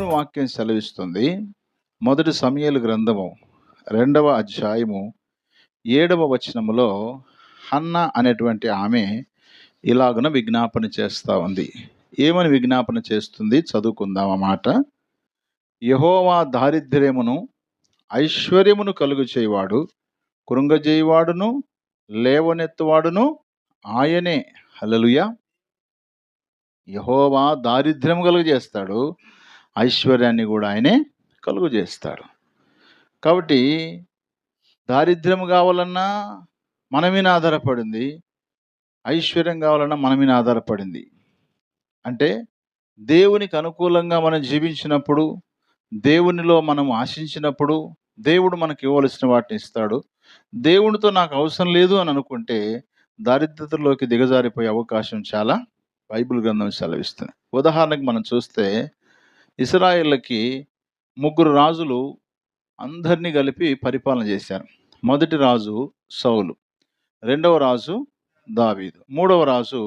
దేవుని వాక్యం సెలవిస్తుంది. మొదటి సమూయేలు గ్రంథము 2వ అధ్యాయము 7వ వచనములో హన్నా అనేటువంటి ఆమె ఇలాగున విజ్ఞాపన చేస్తూ ఉంది. ఏమని విజ్ఞాపన చేస్తుంది? చదువుకుందాం ఆ మాట. యెహోవా దారిద్ర్యమును ఐశ్వర్యమును కలుగు చేయవాడు, కృంగజేయువాడును లేవనెత్తువాడును ఆయనే. హల్లెలూయా. యెహోవా దారిద్ర్యం కలుగజేస్తాడు, ఐశ్వర్యాన్ని కూడా ఆయనే కలుగు చేస్తాడు. కాబట్టి దారిద్ర్యం కావాలన్నా మన మీద ఆధారపడింది, ఐశ్వర్యం కావాలన్నా మన మీద ఆధారపడింది. అంటే దేవునికి అనుకూలంగా మనం జీవించినప్పుడు, దేవునిలో మనం ఆశించినప్పుడు దేవుడు మనకి ఇవ్వవలసిన వాటిని ఇస్తాడు. దేవునితో నాకు అవసరం లేదు అని అనుకుంటే దారిద్రతలోకి దిగజారిపోయే అవకాశం చాలా బైబిల్ గ్రంథం సెలవిస్తుంది. ఉదాహరణకు మనం చూస్తే ఇశ్రాయేళ్ళకి 3 రాజులు అందరినీ కలిపి పరిపాలన చేశారు. మొదటి రాజు సౌలు, రెండవ రాజు దావీదు, మూడవ రాజు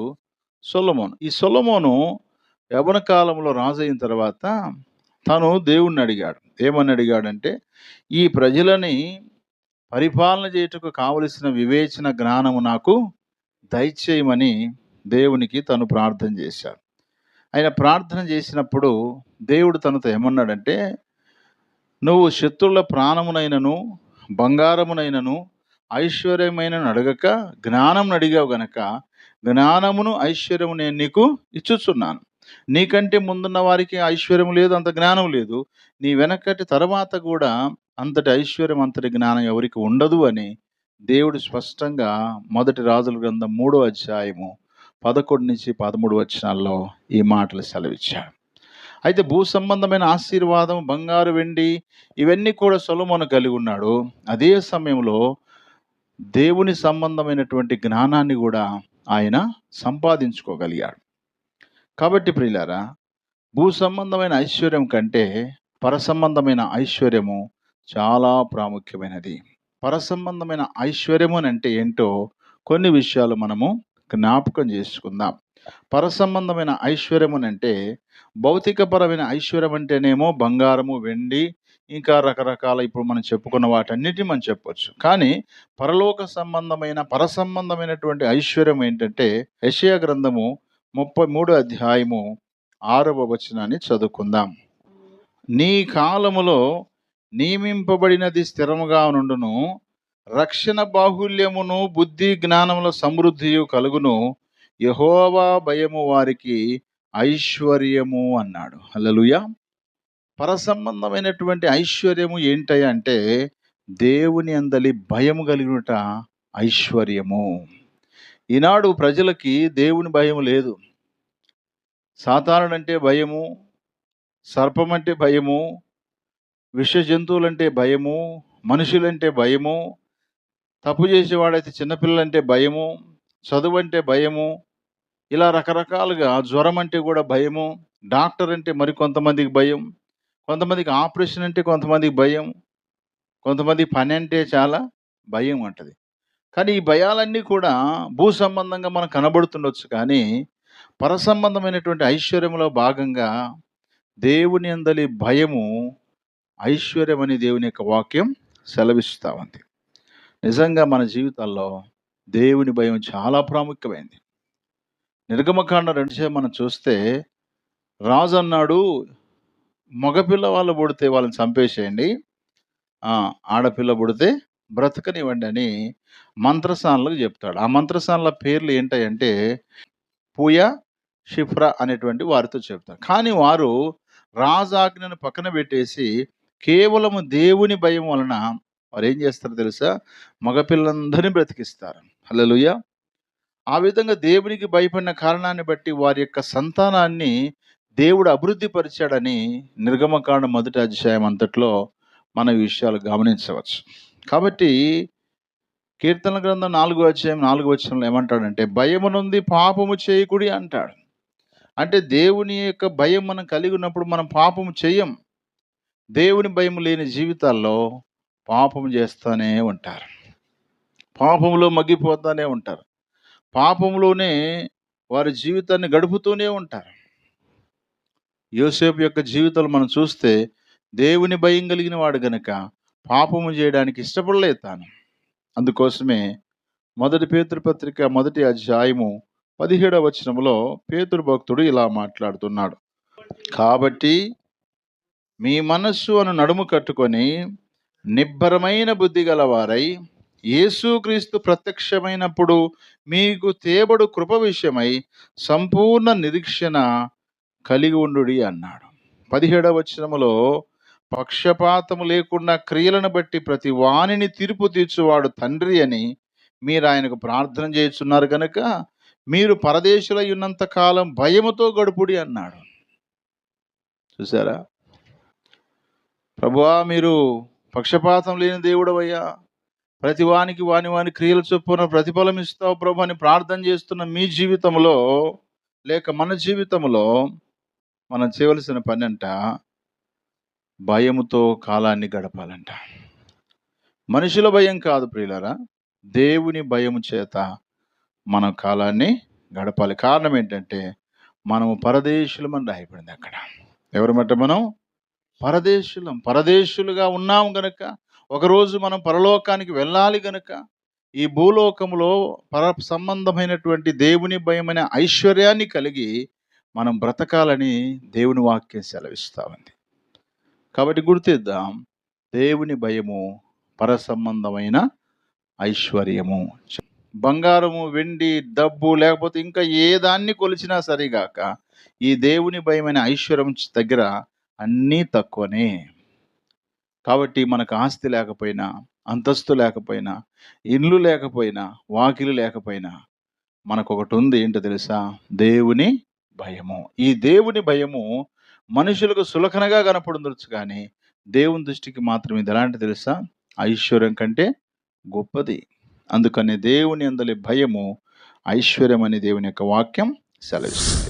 సొలొమోను. ఈ సొలొమోను యవ్వన కాలంలో రాజు అయిన తర్వాత తను దేవుణ్ణి అడిగాడు. ఏమని అడిగాడంటే, ఈ ప్రజలని పరిపాలన చేయుటకు కావలసిన వివేచన జ్ఞానము నాకు దయచేయమని దేవునికి తను ప్రార్థన చేశాడు. ఆయన ప్రార్థన చేసినప్పుడు దేవుడు తనతో ఏమన్నాడంటే, నువ్వు శత్రువుల ప్రాణమునైనను బంగారమునైనను ఐశ్వర్యమైనను అడగక జ్ఞానం అడిగావు గనక జ్ఞానమును ఐశ్వర్యము నేను నీకు ఇచ్చుచున్నాను. నీకంటే ముందున్న వారికి ఐశ్వర్యం లేదు, అంత జ్ఞానం లేదు. నీ వెనకటి తర్వాత కూడా అంతటి ఐశ్వర్యం, అంతటి జ్ఞానం ఎవరికి ఉండదు అని దేవుడు స్పష్టంగా మొదటి రాజుల గ్రంథం 3వ అధ్యాయము 11 నుంచి 13 వచనాల్లో ఈ మాటలు సెలవిచ్చాడు. అయితే భూ సంబంధమైన ఆశీర్వాదం, బంగారు, వెండి ఇవన్నీ కూడా సొలొమోను కలిగి ఉన్నాడు. అదే సమయంలో దేవుని సంబంధమైనటువంటి జ్ఞానాన్ని కూడా ఆయన సంపాదించుకోగలిగాడు. కాబట్టి ప్రియులారా, భూ సంబంధమైన ఐశ్వర్యం కంటే పరసంబంధమైన ఐశ్వర్యము చాలా ప్రాముఖ్యమైనది. పరసంబంధమైన ఐశ్వర్యము అంటే ఏంటో కొన్ని విషయాలు మనము జ్ఞాపకం చేసుకుందాం. పరసంబంధమైన ఐశ్వర్యం అంటే భౌతికపరమైన ఐశ్వర్యం అంటేనేమో బంగారము, వెండి, ఇంకా రకరకాల ఇప్పుడు మనం చెప్పుకున్న వాటన్నిటిని మనం చెప్పొచ్చు. కానీ పరలోక సంబంధమైన పరసంబంధమైనటువంటి ఐశ్వర్యం ఏంటంటే యెషయా గ్రంథము 33వ అధ్యాయము 6వ వచనాన్ని చదువుకుందాం. నీ కాలములో నియమింపబడినది స్థిరముగా నుండును, రక్షణ బాహుల్యమును బుద్ధి జ్ఞానముల సమృద్ధియు కలుగును, యెహోవా భయము వారికి ఐశ్వర్యము అన్నాడు. హల్లెలూయా. పరసంబంధమైనటువంటి ఐశ్వర్యము ఏంటయ్యా అంటే దేవుని అందలి భయము కలిగినట ఐశ్వర్యము. ఈనాడు ప్రజలకి దేవుని భయము లేదు. సాతానుడంటే భయము, సర్పం అంటే భయము, విష జంతువులంటే భయము, మనుషులంటే భయము, తప్పు చేసేవాడైతే చిన్నపిల్లలంటే భయము, చదువు అంటే భయము, ఇలా రకరకాలుగా, జ్వరం అంటే కూడా భయము, డాక్టర్ అంటే మరి కొంతమందికి భయం, కొంతమందికి ఆపరేషన్ అంటే కొంతమందికి భయం, కొంతమంది పని అంటే చాలా భయం ఉంటుంది. కానీ ఈ భయాలన్నీ కూడా భూ సంబంధంగా మనకు కనబడుతుండొచ్చు. కానీ పరసంబంధమైనటువంటి ఐశ్వర్యంలో భాగంగా దేవుని అందలి భయము ఐశ్వర్యం అని దేవుని యొక్క వాక్యం సెలవిస్తూ ఉంది. నిజంగా మన జీవితాల్లో దేవుని భయం చాలా ప్రాముఖ్యమైనది. నిర్గమకాండం 2 మనం చూస్తే రాజు అన్నాడు, మగపిల్ల వాళ్ళు పుడితే వాళ్ళని చంపేసేయండి, ఆడపిల్ల పుడితే బ్రతకనివ్వండి అని మంత్రసానులకు చెప్తాడు. ఆ మంత్రసానుల పేర్లు ఏంటంటే పూయ, షిఫ్రా అనేటువంటి వారితో చెప్తాడు. కానీ వారు రాజాజ్ఞను పక్కన పెట్టేసి కేవలం దేవుని భయం వలన వారు ఏం చేస్తారో తెలుసా? మగపిల్లందరినీ బ్రతికిస్తారు. హల్లెలూయా. ఆ విధంగా దేవునికి భయపడిన కారణాన్ని బట్టి వారి యొక్క సంతానాన్ని దేవుడు అభివృద్ధి పరిచాడని నిర్గమకాండం 1వ అధ్యాయం అంతట్లో మన విషయాలు గమనించవచ్చు. కాబట్టి కీర్తన గ్రంథం 4వ అధ్యాయం 4వ వచనంలో ఏమంటాడంటే, భయము నుండి పాపము చేయకుడి అంటాడు. అంటే దేవుని యొక్క భయం మనం కలిగి ఉన్నప్పుడు మనం పాపము చేయం. దేవుని భయం లేని జీవితాల్లో పాపం చేస్తూనే ఉంటారు, పాపంలో మగ్గిపోతూనే ఉంటారు, పాపంలోనే వారి జీవితాన్ని గడుపుతూనే ఉంటారు. యోసేపు యొక్క జీవితంలో మనం చూస్తే దేవుని భయం కలిగిన వాడు గనుక పాపము చేయడానికి ఇష్టపడలేదు తాను. అందుకోసమే మొదటి పేతురు పత్రిక 1వ అధ్యాయము 17వ వచనములో పేతురు భక్తుడు ఇలా మాట్లాడుతున్నాడు. కాబట్టి మీ మనస్సు అను నడుము కట్టుకొని నిబ్బరమైన బుద్ధి గలవారై యేసుక్రీస్తు ప్రత్యక్షమైనప్పుడు మీకు తేబడు కృప విషయమై సంపూర్ణ నిరీక్షణ కలిగి ఉండుడి అన్నాడు. 17వ వచనములో పక్షపాతము లేకుండా క్రియలను బట్టి ప్రతి వానిని తీర్పు తీర్చువాడు తండ్రి అని మీరు ఆయనకు ప్రార్థన చేస్తున్నారు కనుక మీరు పరదేశులై ఉన్నంత కాలం భయముతో గడుపుడి అన్నాడు. చూసారా? ప్రభువా, మీరు పక్షపాతం లేని దేవుడవయ్యా, ప్రతి వానికి వాని క్రియల చొప్పున ప్రతిఫలం ఇస్తావు ప్రభు అని ప్రార్థన చేస్తున్న మీ జీవితంలో లేక మన జీవితంలో మనం చేయవలసిన పని అంట భయముతో కాలాన్ని గడపాలంట. మనుషుల భయం కాదు ప్రియులారా, దేవుని భయము చేత మనం కాలాన్ని గడపాలి. కారణం ఏంటంటే మనము పరదేశులమని రాయబడింది అక్కడ. ఎవరమంటే మనం పరదేశులుగా ఉన్నాము గనుక ఒకరోజు మనం పరలోకానికి వెళ్ళాలి గనుక ఈ భూలోకంలో పర సంబంధమైనటువంటి దేవుని భయమైన ఐశ్వర్యాన్ని కలిగి మనం బ్రతకాలని దేవుని వాక్యం సెలవిస్తూ ఉంది. కాబట్టి గుర్తిద్దాం, దేవుని భయము పర సంబంధమైన ఐశ్వర్యము. బంగారము, వెండి, డబ్బు లేకపోతే ఇంకా ఏ దాన్ని కొలిచినా సరిగాక ఈ దేవుని భయమైన ఐశ్వర్యం దగ్గర అన్నీ తక్కువనే. కాబట్టి మనకు ఆస్తి లేకపోయినా, అంతస్తు లేకపోయినా, ఇల్లు లేకపోయినా, వాకిలు లేకపోయినా మనకు ఒకటి ఉంది. ఏంటో తెలుసా? దేవుని భయము. ఈ దేవుని భయము మనుషులకు సులకనగా కనపడుండొచ్చు, కానీ దేవుని దృష్టికి మాత్రం ఇది ఎలాంటి తెలుసా? ఐశ్వర్యం కంటే గొప్పది. అందుకని దేవుని యందలి భయము ఐశ్వర్యం అని దేవుని యొక్క వాక్యం సెలవిస్తుంది.